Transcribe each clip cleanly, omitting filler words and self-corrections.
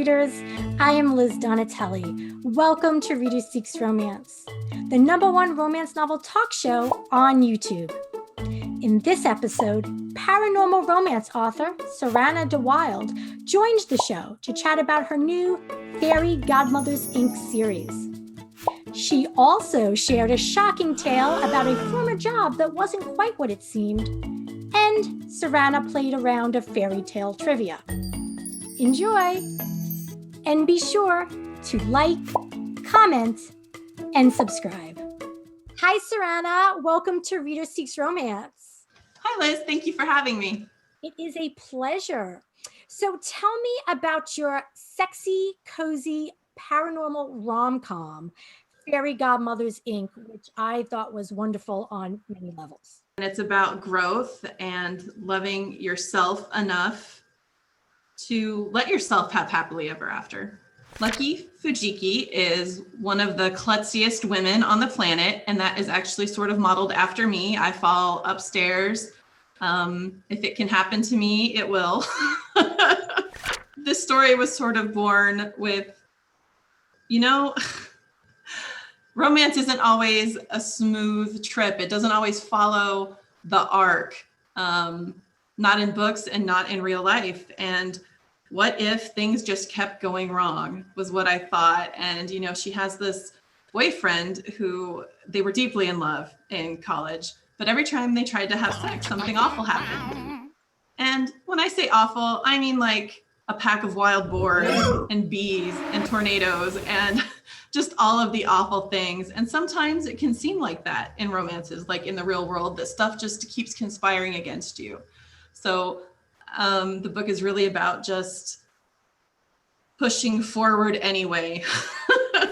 readers. I am Liz Donatelli. Welcome to Reader Seeks Romance, the #1 romance novel talk show on YouTube. In this episode, paranormal romance author SARANNA de WYLDE joins the show to chat about her new Fairy Godmothers Inc. series. She also shared a shocking tale about a former job that wasn't quite what it seemed, and SARANNA played a round of fairy tale trivia. Enjoy! And be sure to like, comment, and subscribe. Hi, SARANNA. Welcome to Reader Seeks Romance. Hi, Liz. Thank you for having me. It is a pleasure. So tell me about your sexy, cozy, paranormal rom-com, Fairy Godmothers Inc., which I thought was wonderful on many levels. And it's about growth and loving yourself enough to let yourself have happily ever after. Lucky Fujiki is one of the klutziest women on the planet, and that is actually sort of modeled after me. I fall upstairs. If it can happen to me, it will. This story was sort of born with, romance isn't always a smooth trip. It doesn't always follow the arc, not in books and not in real life. And what if things just kept going wrong was what I thought. And, she has this boyfriend who they were deeply in love in college, but every time they tried to have sex, something awful happened. And when I say awful, I mean like a pack of wild boars and bees and tornadoes and just all of the awful things. And sometimes it can seem like that in romances, like in the real world, that stuff just keeps conspiring against you. So the book is really about just pushing forward anyway.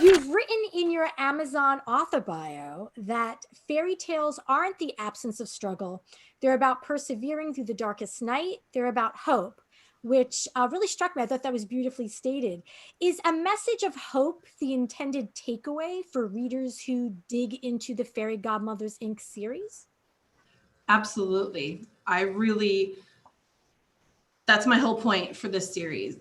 You've written in your Amazon author bio that fairy tales aren't the absence of struggle. They're about persevering through the darkest night. They're about hope, which really struck me. I thought that was beautifully stated. Is a message of hope the intended takeaway for readers who dig into the Fairy Godmothers Inc. series? Absolutely. That's my whole point for this series.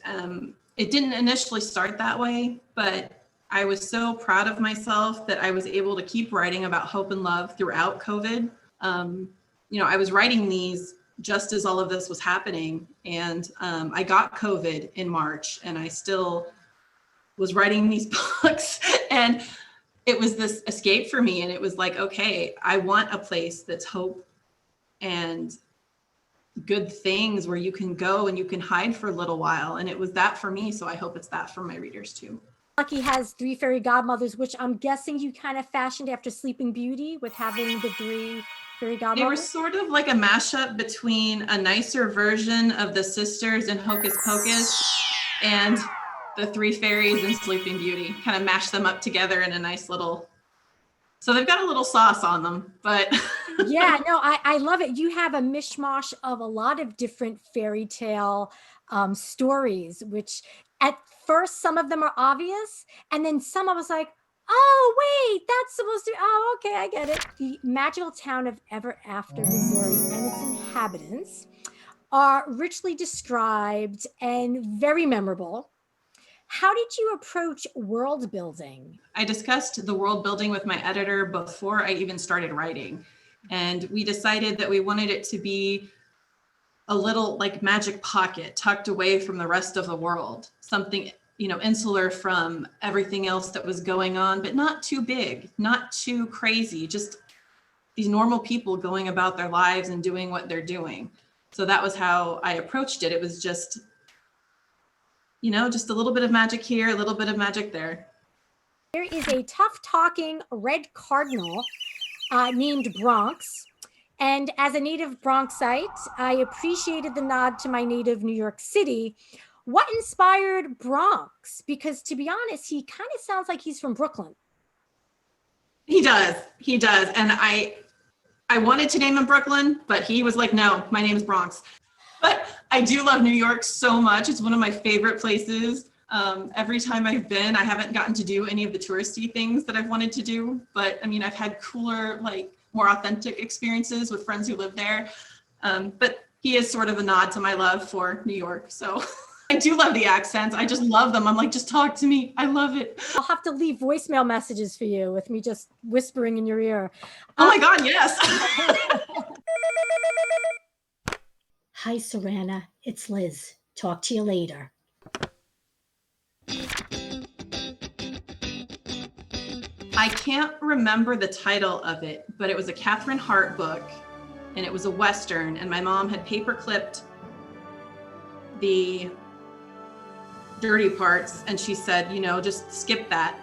It didn't initially start that way, but I was so proud of myself that I was able to keep writing about hope and love throughout COVID. I was writing these just as all of this was happening. And I got COVID in March, and I still was writing these books. And it was this escape for me. And it was like, okay, I want a place that's hope and good things where you can go and you can hide for a little while. And it was that for me. So I hope it's that for my readers too. Lucky has 3 fairy godmothers, which I'm guessing you kind of fashioned after Sleeping Beauty with having the 3 fairy godmothers. They were sort of like a mashup between a nicer version of the sisters in Hocus Pocus and the 3 fairies in Sleeping Beauty. Kind of mashed them up together in a nice little, so they've got a little sauce on them, but. Yeah, no, I love it. You have a mishmash of a lot of different fairy tale stories, which at first, some of them are obvious. And then some I was like, oh, wait, that's supposed to, oh, okay, I get it. The magical town of Ever After, Missouri, and its inhabitants are richly described and very memorable. How did you approach world building? I discussed the world building with my editor before I even started writing. And we decided that we wanted it to be a little like magic pocket tucked away from the rest of the world. Something, insular from everything else that was going on, but not too big, not too crazy, just these normal people going about their lives and doing what they're doing. So that was how I approached it. It was just, just a little bit of magic here, a little bit of magic there. There is a tough talking red cardinal named Bronx. And as a native Bronxite, I appreciated the nod to my native New York City. What inspired Bronx? Because to be honest, he kind of sounds like he's from Brooklyn. He does. And I wanted to name him Brooklyn, but he was like, no, my name is Bronx. But I do love New York so much. It's one of my favorite places. Every time I've been, I haven't gotten to do any of the touristy things that I've wanted to do. But I mean, I've had cooler, more authentic experiences with friends who live there. But he is sort of a nod to my love for New York. So I do love the accents. I just love them. I'm like, just talk to me. I love it. I'll have to leave voicemail messages for you with me just whispering in your ear. Oh my God, yes. Hi, SARANNA. It's Liz. Talk to you later. I can't remember the title of it, but it was a Catherine Hart book, and it was a Western, and my mom had paper clipped the dirty parts, and she said, just skip that.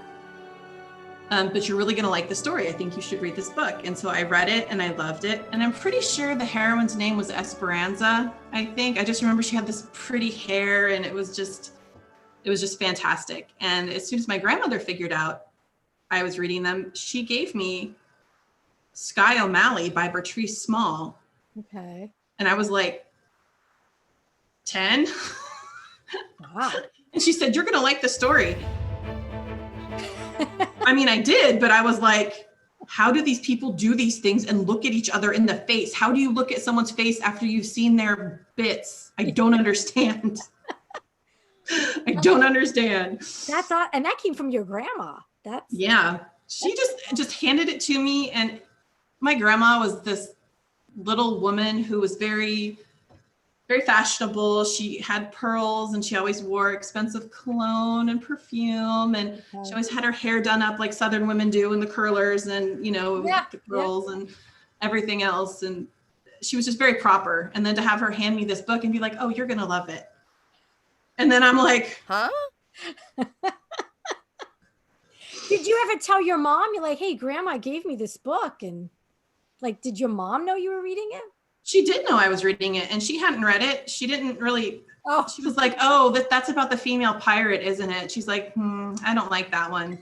But you're really going to like the story. I think you should read this book. And so I read it and I loved it. And I'm pretty sure the heroine's name was Esperanza, I think. I just remember she had this pretty hair, and it was just fantastic. And as soon as my grandmother figured out I was reading them, she gave me Skye OMalley by Bertrice Small. Okay. And I was like 10. Wow. And she said, you're going to like the story. I mean, I did, but I was like, how do these people do these things and look at each other in the face? How do you look at someone's face after you've seen their bits? I don't understand. I don't understand. That's all, and that came from your grandma. Yeah. She just handed it to me, and my grandma was this little woman who was very, very fashionable. She had pearls, and she always wore expensive cologne and perfume, and she always had her hair done up like Southern women do in the curlers and, the pearls and everything else. And she was just very proper. And then to have her hand me this book and be like, oh, you're going to love it. And then I'm like, huh? Did you ever tell your mom, you're like, hey, grandma gave me this book? And like, did your mom know you were reading it? She did know I was reading it, and she hadn't read it. She didn't really. Oh, she was like, oh, that's about the female pirate, isn't it? She's like, I don't like that one.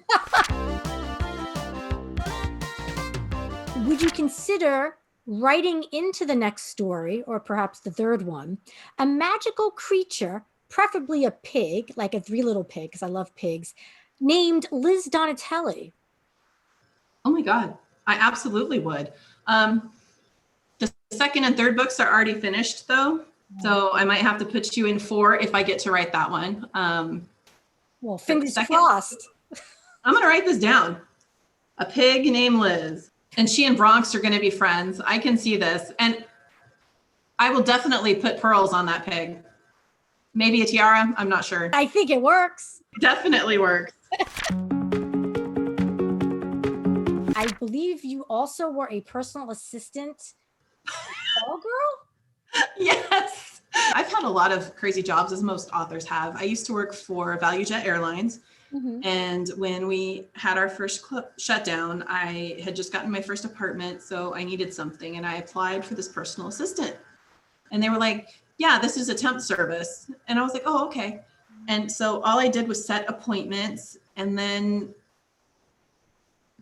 Would you consider writing into the next story, or perhaps the third one, a magical creature, preferably a pig, like a Three Little Pig, because I love pigs, named Liz Donatelli? Oh my God, I absolutely would. The second and third books are already finished though. So I might have to put you in 4 if I get to write that one. Well, fingers crossed. I'm going to write this down. A pig named Liz. And she and Bronx are going to be friends. I can see this. And I will definitely put pearls on that pig. Maybe a tiara. I'm not sure. I think it works. It definitely works. I believe you also were a personal assistant call girl? Yes. I've had a lot of crazy jobs, as most authors have. I used to work for ValueJet Airlines. Mm-hmm. And when we had our first shutdown, I had just gotten my first apartment, so I needed something. And I applied for this personal assistant. And they were like, yeah, this is a temp service. And I was like, oh, okay. And so all I did was set appointments. And then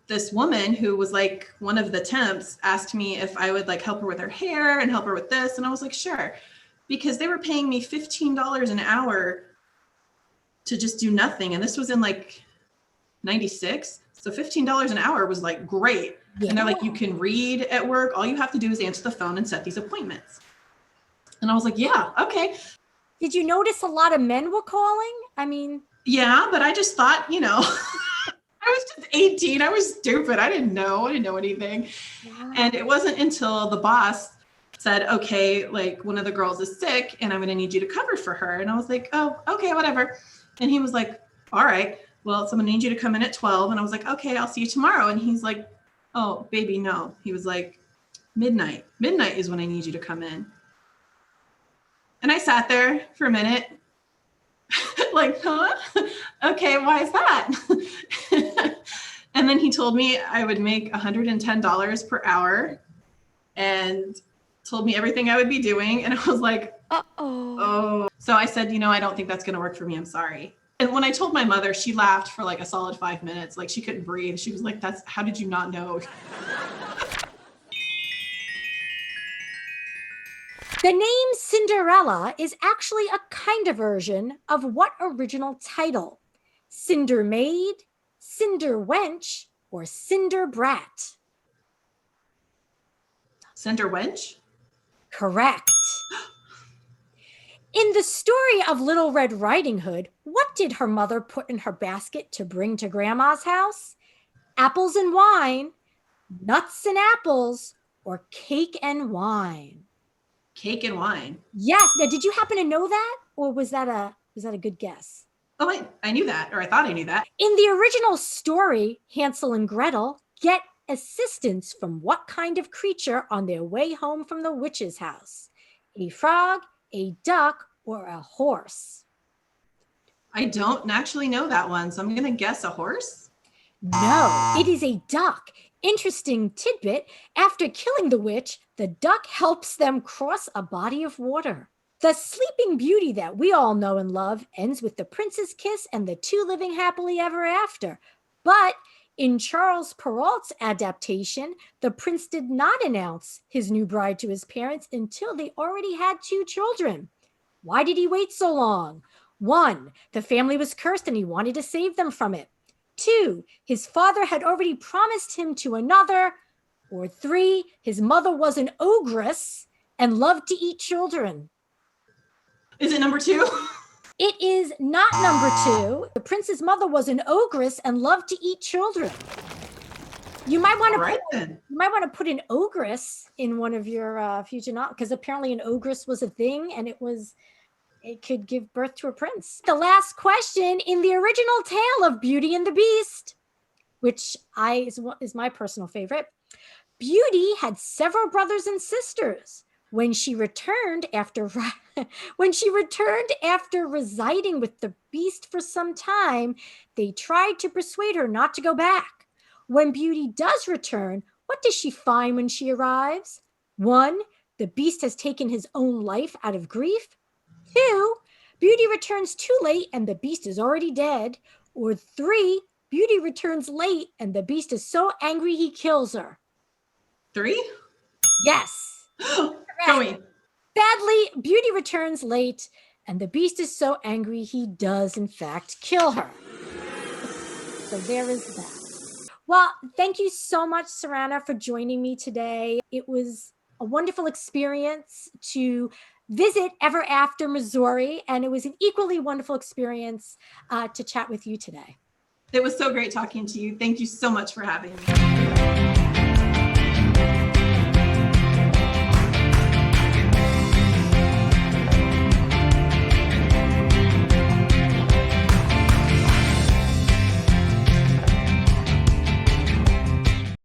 this woman who was like one of the temps asked me if I would like help her with her hair and help her with this. And I was like, sure. Because they were paying me $15 an hour to just do nothing. And this was in like 96. So $15 an hour was like great. Yeah. And they're like, you can read at work. All you have to do is answer the phone and set these appointments. And I was like, yeah, okay. Did you notice a lot of men were calling? I mean, yeah, but I just thought, I was just 18. I was stupid. I didn't know anything. Yeah. And it wasn't until the boss said, okay, like one of the girls is sick and I'm going to need you to cover for her. And I was like, oh, okay, whatever. And he was like, all right, well, someone needs you to come in at 12. And I was like, okay, I'll see you tomorrow. And he's like, oh, baby, no. He was like, midnight. Midnight is when I need you to come in. And I sat there for a minute, like, huh? Okay, why is that? And then he told me I would make $110 per hour and told me everything I would be doing. And I was like, oh. So I said, I don't think that's going to work for me. I'm sorry. And when I told my mother, she laughed for like a solid 5 minutes. Like she couldn't breathe. She was like, how did you not know? The name Cinderella is actually a kind of version of what original title? Cinder Maid, Cinder Wench, or Cinder Brat? Cinder Wench? Correct. In the story of Little Red Riding Hood, what did her mother put in her basket to bring to Grandma's house? Apples and wine, nuts and apples, or cake and wine? Cake and wine. Yes. Now, did you happen to know that, or was that a good guess? Oh, I knew that, or I thought I knew that. In the original story, Hansel and Gretel get assistance from what kind of creature on their way home from the witch's house? A frog, a duck, or a horse? I don't actually know that one, so I'm going to guess a horse. No, it is a duck. Interesting tidbit. After killing the witch, the duck helps them cross a body of water. The Sleeping Beauty that we all know and love ends with the prince's kiss and the two living happily ever after. But in Charles Perrault's adaptation, the prince did not announce his new bride to his parents until they already had two children. Why did he wait so long? 1, the family was cursed and he wanted to save them from it. 2, his father had already promised him to another. Or 3, his mother was an ogress and loved to eat children. Is it number 2? It is not number 2. The prince's mother was an ogress and loved to eat children. You might want to put an ogress in one of your future novels, because apparently an ogress was a thing, and it could give birth to a prince. The last question, in the original tale of Beauty and the Beast, which is my personal favorite, Beauty had several brothers and sisters. When she returned after residing with the Beast for some time, they tried to persuade her not to go back. When Beauty does return, what does she find when she arrives? 1, the Beast has taken his own life out of grief. 2, Beauty returns too late and the Beast is already dead. Or 3, Beauty returns late and the Beast is so angry he kills her. 3? Yes. Going. Sadly, Beauty returns late and the Beast is so angry he does in fact kill her. So there is that. Well, thank you so much, SARANNA, for joining me today. It was a wonderful experience to visit Ever After Missouri, and it was an equally wonderful experience to chat with you today. It was so great talking to you. Thank you so much for having me.